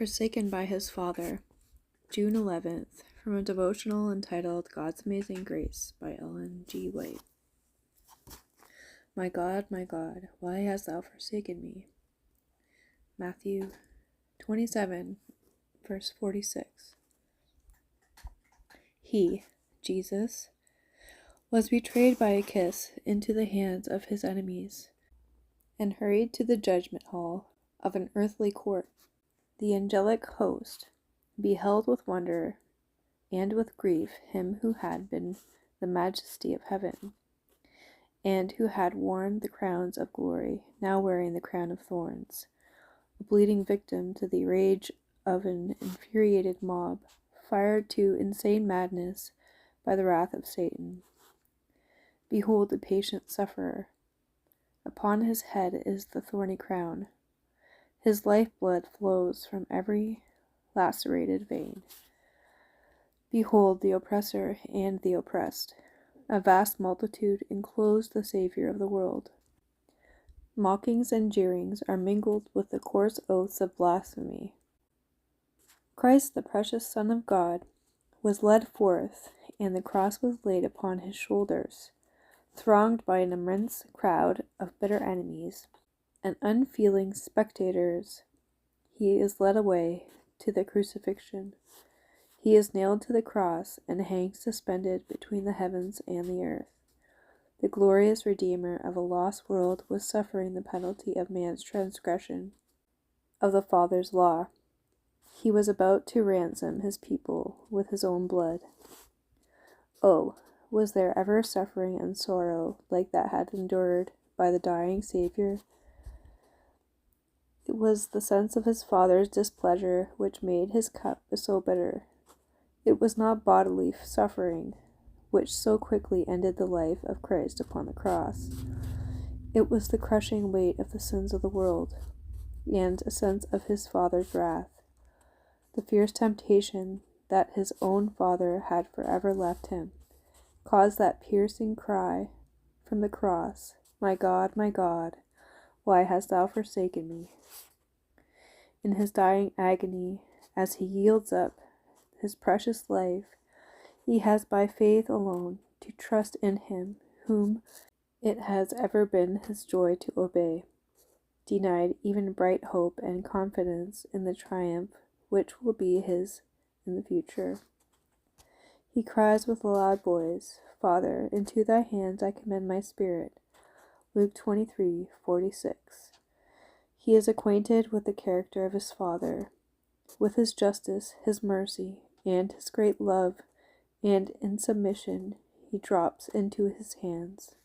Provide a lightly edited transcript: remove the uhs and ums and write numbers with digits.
Forsaken by his Father, June 11th, from a devotional entitled God's Amazing Grace by Ellen G. White. My God, why hast thou forsaken me? Matthew 27, verse 46. He, Jesus, was betrayed by a kiss into the hands of his enemies, and hurried to the judgment hall of an earthly court. The angelic host beheld with wonder and with grief him who had been the Majesty of heaven, and who had worn the crowns of glory, now wearing the crown of thorns, a bleeding victim to the rage of an infuriated mob, fired to insane madness by the wrath of Satan. Behold the patient sufferer. Upon his head is the thorny crown. His lifeblood flows from every lacerated vein. Behold the oppressor and the oppressed. A vast multitude enclose the Saviour of the world. Mockings and jeerings are mingled with the coarse oaths of blasphemy. Christ, the precious Son of God, was led forth, and the cross was laid upon his shoulders. Thronged by an immense crowd of bitter enemies and unfeeling spectators, he is led away to the crucifixion. He is nailed to the cross and hangs suspended between the heavens and the earth. The glorious Redeemer of a lost world was suffering the penalty of man's transgression of the Father's law. He was about to ransom his people with his own blood. Oh, was there ever suffering and sorrow like that had endured by the dying Saviour? It was the sense of his Father's displeasure which made his cup so bitter. It was not bodily suffering which so quickly ended the life of Christ upon the cross. It was the crushing weight of the sins of the world, and a sense of his Father's wrath. The fierce temptation that his own Father had forever left him caused that piercing cry from the cross, my God, why hast thou forsaken me? In his dying agony, as he yields up his precious life, he has by faith alone to trust in him whom it has ever been his joy to obey, denied even bright hope and confidence in the triumph which will be his in the future. He cries with a loud voice, Father, into thy hands I commend my spirit. Luke 23:46. He is acquainted with the character of his Father, with his justice, his mercy, and his great love, and in submission he drops into his hands.